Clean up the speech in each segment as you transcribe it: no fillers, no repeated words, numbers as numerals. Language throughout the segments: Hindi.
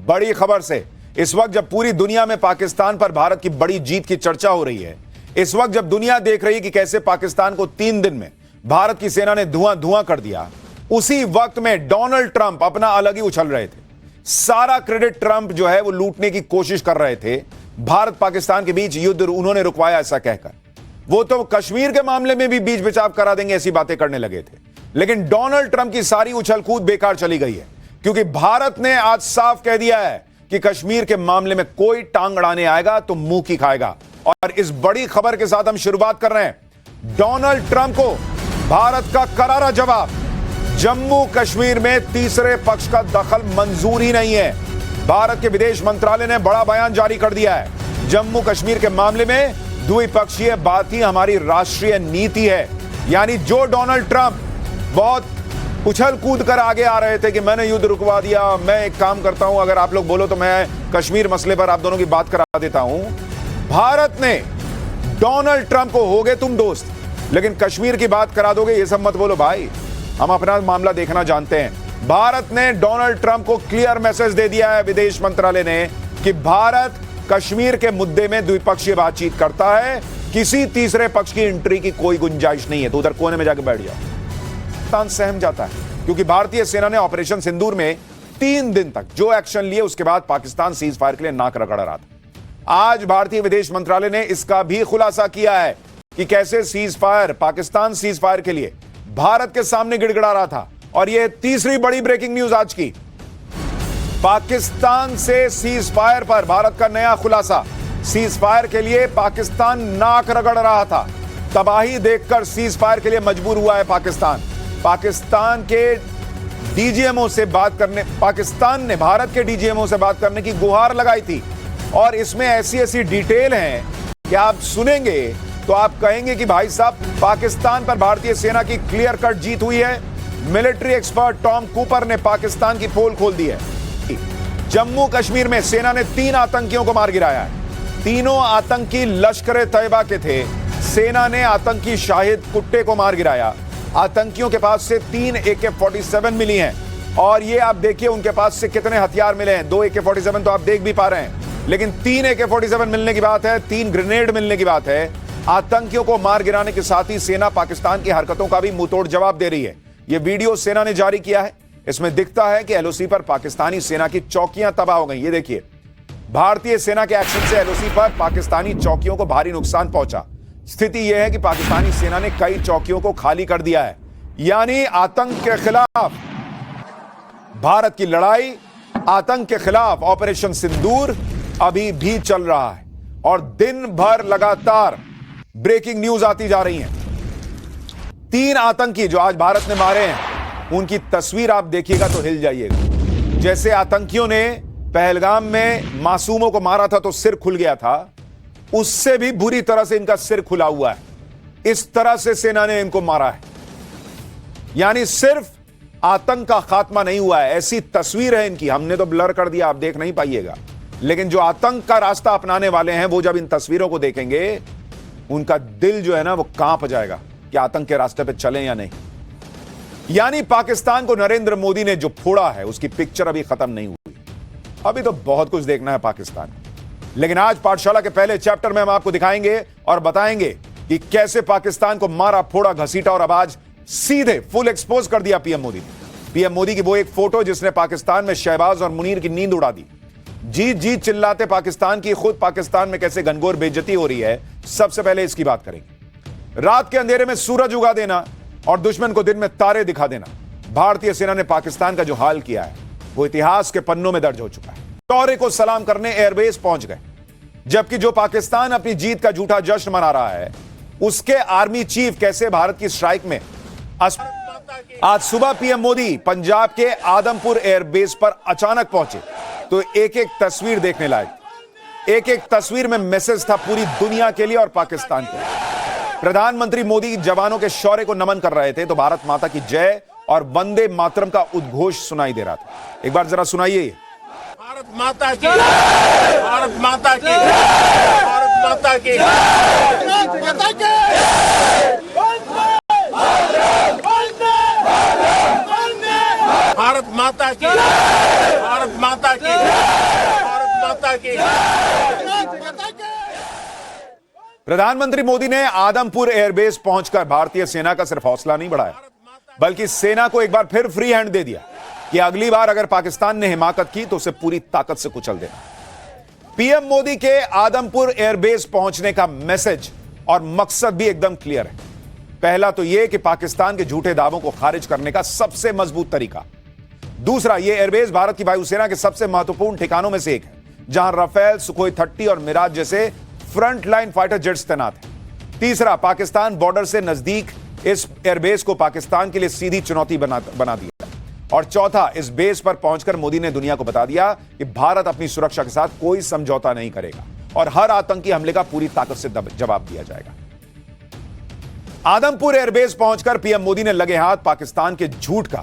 बड़ी खबर से। इस वक्त जब पूरी दुनिया में पाकिस्तान पर भारत की बड़ी जीत की चर्चा हो रही है, इस वक्त जब दुनिया देख रही है कि कैसे पाकिस्तान को 3 दिन में भारत की सेना ने धुआं धुआं कर दिया, उसी वक्त में डोनाल्ड ट्रंप अपना अलग ही उछल रहे थे। सारा क्रेडिट ट्रंप जो है वो लूटने की कोशिश कर रहे थे। भारत पाकिस्तान के बीच युद्ध उन्होंने रुकवाया ऐसा कहकर। वो तो कश्मीर के मामले में भी बीच बचाव करा देंगे ऐसी बातें करने लगे थे। लेकिन डोनाल्ड ट्रंप की सारी उछल कूद बेकार चली गई है, क्योंकि भारत ने आज साफ कह दिया है कि कश्मीर के मामले में कोई टांग अड़ाने आएगा तो मुंह की खाएगा। और इस बड़ी खबर के साथ हम शुरुआत कर रहे हैं। डोनाल्ड ट्रंप को भारत का करारा जवाब। जम्मू कश्मीर में तीसरे पक्ष का दखल मंजूर ही नहीं है। भारत के विदेश मंत्रालय ने बड़ा बयान जारी कर दिया है। जम्मू कश्मीर के मामले में द्विपक्षीय बात ही हमारी राष्ट्रीय नीति है। यानी जो डोनाल्ड ट्रंप बहुत उछल कूद कर आगे आ रहे थे कि मैंने युद्ध रुकवा दिया, मैं एक काम करता हूं, अगर आप लोग बोलो तो मैं कश्मीर मसले पर आप दोनों की बात करा देता हूं। भारत ने डोनाल्ड ट्रंप को, हो गए तुम दोस्त, लेकिन कश्मीर की बात करा दोगे ये सब मत बोलो भाई, हम अपना मामला देखना जानते हैं। भारत ने डोनाल्ड ट्रंप को क्लियर मैसेज दे दिया है विदेश मंत्रालय ने कि भारत कश्मीर के मुद्दे में द्विपक्षीय बातचीत करता है, किसी तीसरे पक्ष की एंट्री की कोई गुंजाइश नहीं है। तो उधर कोने में जाकर बैठ जाओ। पाकिस्तान सहम जाता है क्योंकि भारतीय सेना ने ऑपरेशन सिंदूर में 3 दिन तक जो एक्शन लिए उसके बाद पाकिस्तान सीज फायर के लिए नाक रगड़ रहा था। आज भारतीय विदेश मंत्रालय ने इसका भी खुलासा किया है कि कैसे cease fire, Pakistan cease fire के लिए भारत के सामने गिड़गिड़ा रहा था। और यह तीसरी बड़ी ब्रेकिंग न्यूज आज की। पाकिस्तान से सीज फायर पर भारत का नया खुलासा। सीज फायर के लिए पाकिस्तान नाक रगड़ रहा था। तबाही देखकर सीज फायर के लिए मजबूर हुआ है पाकिस्तान के डीजीएमओ से बात करने, पाकिस्तान ने भारत के डीजीएमओ से बात करने की गुहार लगाई थी। और इसमें ऐसी ऐसी डिटेल हैं कि आप सुनेंगे तो आप कहेंगे कि भाई साहब, पाकिस्तान पर भारतीय सेना की क्लियर कट जीत हुई है। मिलिट्री एक्सपर्ट टॉम कूपर ने पाकिस्तान की पोल खोल दी है। जम्मू कश्मीर में सेना ने 3 आतंकियों को मार गिराया है। तीनों आतंकी लश्कर तैयबा के थे। सेना ने आतंकी शाहिद कुट्टे को मार गिराया। आतंकियों के पास से 3 AK-47 मिली हैं। और ये आप देखिए उनके पास से कितने हथियार मिले हैं। 2 AK-47 तो आप देख भी पा रहे हैं, लेकिन 3 AK-47 मिलने की बात है, 3 ग्रेनेड मिलने की बात है। आतंकियों को मार गिराने के साथ ही सेना पाकिस्तान की हरकतों का भी मुंहतोड़ जवाब दे रही है। यह वीडियो सेना ने जारी किया है। इसमें दिखता है कि LOC पर पाकिस्तानी सेना की चौकियां तबाह हो गई। ये देखिए, भारतीय सेना के एक्शन से LOC पर पाकिस्तानी चौकियों को भारी नुकसान पहुंचा। स्थिति यह है कि पाकिस्तानी सेना ने कई चौकियों को खाली कर दिया है। यानी आतंक के खिलाफ भारत की लड़ाई, आतंक के खिलाफ ऑपरेशन सिंदूर अभी भी चल रहा है। और दिन भर लगातार ब्रेकिंग न्यूज आती जा रही हैं। 3 आतंकी जो आज भारत ने मारे हैं, उनकी तस्वीर आप देखिएगा तो हिल जाइएगा। जैसे आतंकियों ने पहलगाम में मासूमों को मारा था तो सिर खुल गया था, उससे भी बुरी तरह से इनका सिर खुला हुआ है। इस तरह से सेना ने इनको मारा है। यानी सिर्फ आतंक का खात्मा नहीं हुआ है, ऐसी तस्वीर है इनकी। हमने तो ब्लर कर दिया, आप देख नहीं पाइएगा, लेकिन जो आतंक का रास्ता अपनाने वाले हैं वो जब इन तस्वीरों को देखेंगे, उनका दिल जो है ना वो कांप जाएगा कि आतंक के रास्ते पे चलें या नहीं। यानी पाकिस्तान को नरेंद्र मोदी ने जो फोड़ा है उसकी पिक्चर अभी खत्म नहीं हुई। अभी तो बहुत कुछ देखना है पाकिस्तान। लेकिन आज पाठशाला के पहले चैप्टर में हम आपको दिखाएंगे और बताएंगे कि कैसे पाकिस्तान को मारा, फोड़ा, घसीटा और अब आज सीधे फुल एक्सपोज कर दिया पीएम मोदी ने। पीएम मोदी की वो एक फोटो जिसने पाकिस्तान में शहबाज और मुनीर की नींद उड़ा दी। जीत जीत चिल्लाते पाकिस्तान की, खुद पाकिस्तान में कैसे घनघोर बेइज्जती हो रही है, सबसे पहले इसकी बात करेंगे। रात के अंधेरे में सूरज उगा देना और दुश्मन को दिन में तारे दिखा देना, भारतीय सेना ने पाकिस्तान का जो हाल किया है वो इतिहास के पन्नों में दर्ज हो चुका है। शौर्य को सलाम करने एयरबेस पहुंच गए, जबकि जो पाकिस्तान अपनी जीत का झूठा जश्न मना रहा है, उसके आर्मी चीफ कैसे भारत की स्ट्राइक में। आज सुबह पीएम मोदी पंजाब के आदमपुर एयरबेस पर अचानक पहुंचे तो एक एक तस्वीर देखने लायक। एक एक तस्वीर में मैसेज था पूरी दुनिया के लिए और पाकिस्तान के लिए। प्रधानमंत्री मोदी जवानों के शौर्य को नमन कर रहे थे तो भारत माता की जय और वंदे मातरम का उद्घोष सुनाई दे रहा था। एक बार जरा सुनाइए। भारत माता की, भारत माता की, भारत माता की, भारत माता की, भारत भारत माता की भारत माता की भारत माता की प्रधानमंत्री मोदी ने आदमपुर एयरबेस पहुंचकर भारतीय सेना का सिर्फ हौसला नहीं बढ़ाया, बल्कि सेना को एक बार फिर फ्री हैंड दे दिया कि अगली बार अगर पाकिस्तान ने हिमाकत की तो उसे पूरी ताकत से कुचल देना। पीएम मोदी के आदमपुर एयरबेस पहुंचने का मैसेज और मकसद भी एकदम क्लियर है। पहला तो यह कि पाकिस्तान के झूठे दावों को खारिज करने का सबसे मजबूत तरीका। दूसरा, यह एयरबेस भारत की वायुसेना के सबसे महत्वपूर्ण ठिकानों में से एक है, जहां राफेल, सुखोई 30 और मिराज जैसे फ्रंट लाइन फाइटर जेट्स तैनात हैं। तीसरा, पाकिस्तान बॉर्डर से नजदीक इस एयरबेस को पाकिस्तान के लिए सीधी चुनौती बना दिया। और चौथा, इस बेस पर पहुंचकर मोदी ने दुनिया को बता दिया कि भारत अपनी सुरक्षा के साथ कोई समझौता नहीं करेगा और हर आतंकी हमले का पूरी ताकत से जवाब दिया जाएगा। आदमपुर एयरबेस पहुंचकर पीएम मोदी ने लगे हाथ पाकिस्तान के झूठ का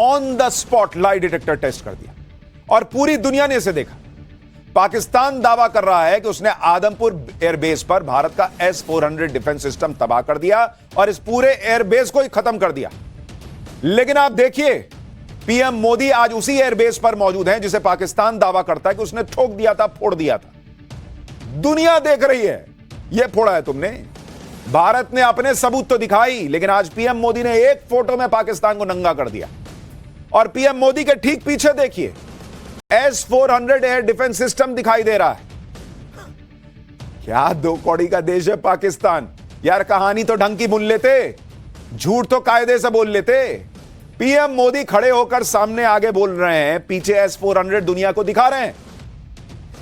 on the spot lie detector test कर दिया और पूरी दुनिया ने इसे देखा। पाकिस्तान दावा कर रहा है कि उसने आदमपुर एयरबेस पर भारत का S-400 डिफेंस सिस्टम तबाह कर दिया और इस पूरे एयरबेस को ही खत्म कर दिया। लेकिन आप देखिए, पीएम मोदी आज उसी एयरबेस पर मौजूद हैं जिसे पाकिस्तान दावा करता है कि उसने ठोक दिया था, फोड़ दिया था। दुनिया देख रही है, यह फोड़ा है तुमने। भारत ने अपने सबूत तो दिखाई, लेकिन आज पीएम मोदी ने एक फोटो में पाकिस्तान को नंगा कर दिया। और पीएम मोदी के ठीक पीछे देखिए, S-400 एयर डिफेंस सिस्टम दिखाई दे रहा है। क्या दो कौड़ी का देश है पाकिस्तान। यार, कहानी तो ढंग की बुन लेते, झूठ तो कायदे से बोल लेते। पीएम मोदी खड़े होकर सामने आगे बोल रहे हैं, पीछे S-400 दुनिया को दिखा रहे हैं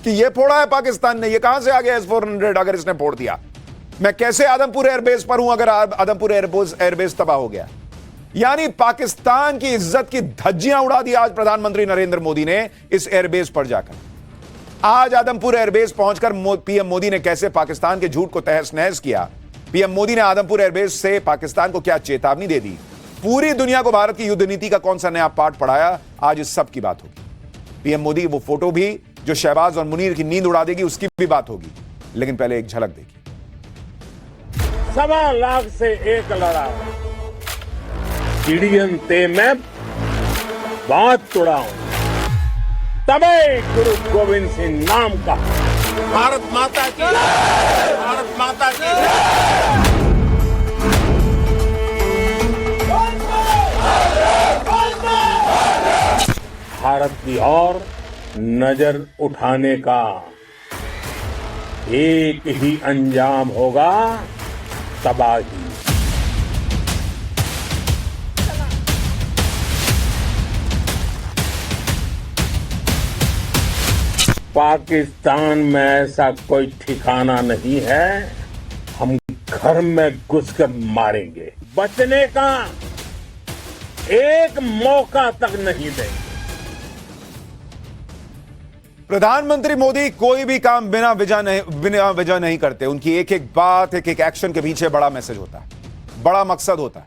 कि यह फोड़ा है पाकिस्तान ने। यह कहां से आ गया S-400 अगर इसने फोड़ दिया? मैं कैसे आदमपुर एयरबेस पर हूं अगर आदमपुर एयरबेस तबाह हो गया? यानी पाकिस्तान की इज्जत की धज्जियां उड़ा दी आज प्रधानमंत्री नरेंद्र मोदी ने इस एयरबेस पर जाकर। आज आदमपुर एयरबेस पहुंचकर पीएम मोदी ने कैसे पाकिस्तान के झूठ को तहस नहस किया। पीएम मोदी ने आदमपुर एयरबेस से पाकिस्तान को क्या चेतावनी दे दी, पूरी दुनिया को भारत की युद्ध नीति का कौन सा नया पाठ पढ़ाया, आज इस सब की बात होगी। पीएम मोदी वो फोटो भी जो शहबाज और मुनीर की नींद उड़ा देगी, उसकी भी बात होगी। लेकिन पहले एक झलक देखिए। 1.25 लाख से एक लड़ा चिड़ियन ते मैं बात तुड़ाऊं, तबे गुरु गोविंद सिंह नाम का। भारत माता की भारत माता की भारत की ओर नजर उठाने का एक ही अंजाम होगा, तबाही। पाकिस्तान में ऐसा कोई ठिकाना नहीं है, हम घर में घुसकर मारेंगे। बचने का एक मौका तक नहीं देंगे। प्रधानमंत्री मोदी कोई भी काम बिना वजह नहीं करते। उनकी एक एक बात, एक एक एक्शन के पीछे बड़ा मैसेज होता है, बड़ा मकसद होता है।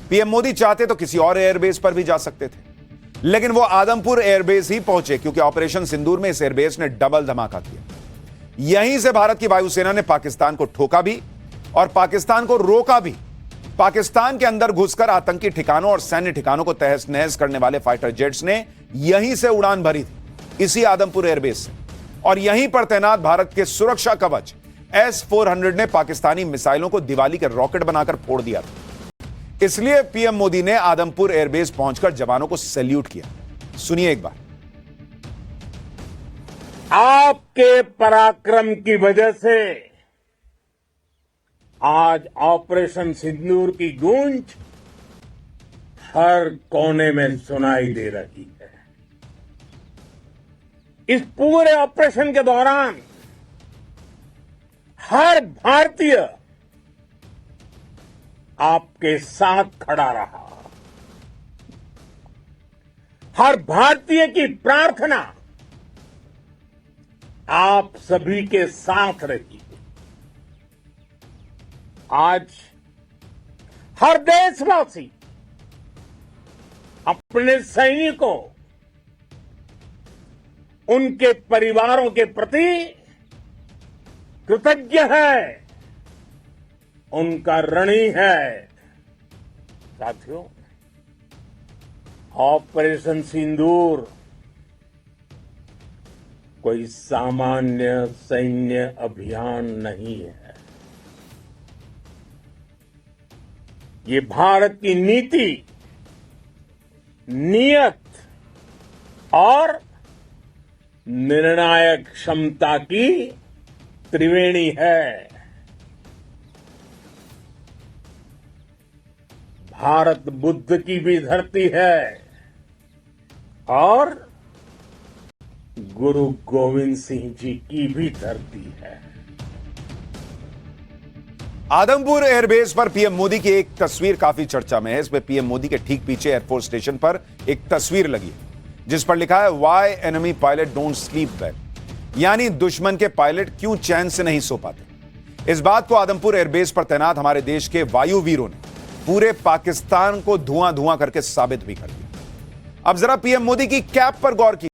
पीएम मोदी चाहते तो किसी और एयरबेस पर भी जा सकते थे, लेकिन वो आदमपुर एयरबेस ही पहुंचे क्योंकि ऑपरेशन सिंदूर में इस एयरबेस ने डबल धमाका किया। यहीं से भारत की वायुसेना ने पाकिस्तान को ठोका भी और पाकिस्तान को रोका भी। पाकिस्तान के अंदर घुसकर आतंकी ठिकानों और सैन्य ठिकानों को तहस नहस करने वाले फाइटर जेट्स ने यहीं से उड़ान भरी थी, इसी आदमपुर एयरबेस से। और यहीं पर तैनात भारत के सुरक्षा कवच S-400 ने पाकिस्तानी मिसाइलों को दिवाली के रॉकेट बनाकर फोड़ दिया था। इसलिए पीएम मोदी ने आदमपुर एयरबेस पहुंचकर जवानों को सैल्यूट किया। सुनिए एक बार। आपके पराक्रम की वजह से आज ऑपरेशन सिंदूर की गूंज हर कोने में सुनाई दे रही है। इस पूरे ऑपरेशन के दौरान हर भारतीय आपके साथ खड़ा रहा। हर भारतीय की प्रार्थना आप सभी के साथ रही। आज हर देशवासी अपने सैनिकों, उनके परिवारों के प्रति कृतज्ञ है, उनका ऋणी है। साथियों, ऑपरेशन सिंदूर कोई सामान्य सैन्य अभियान नहीं है। ये भारत की नीति, नियत और निर्णायक क्षमता की त्रिवेणी है। भारत बुद्ध की भी धरती है और गुरु गोविंद सिंह जी की भी धरती है। आदमपुर एयरबेस पर पीएम मोदी की एक तस्वीर काफी चर्चा में है। इसमें पीएम मोदी के ठीक पीछे एयरफोर्स स्टेशन पर एक तस्वीर लगी है जिस पर लिखा है why enemy pilot don't sleep well, यानी दुश्मन के पायलट क्यों चैन से नहीं सो पाते। इस बात को आदमपुर एयरबेस पर तैनात हमारे देश के वायुवीरों ने पूरे पाकिस्तान को धुआं धुआं करके साबित भी कर दिया। अब जरा पीएम मोदी की कैप पर गौर कीजिए।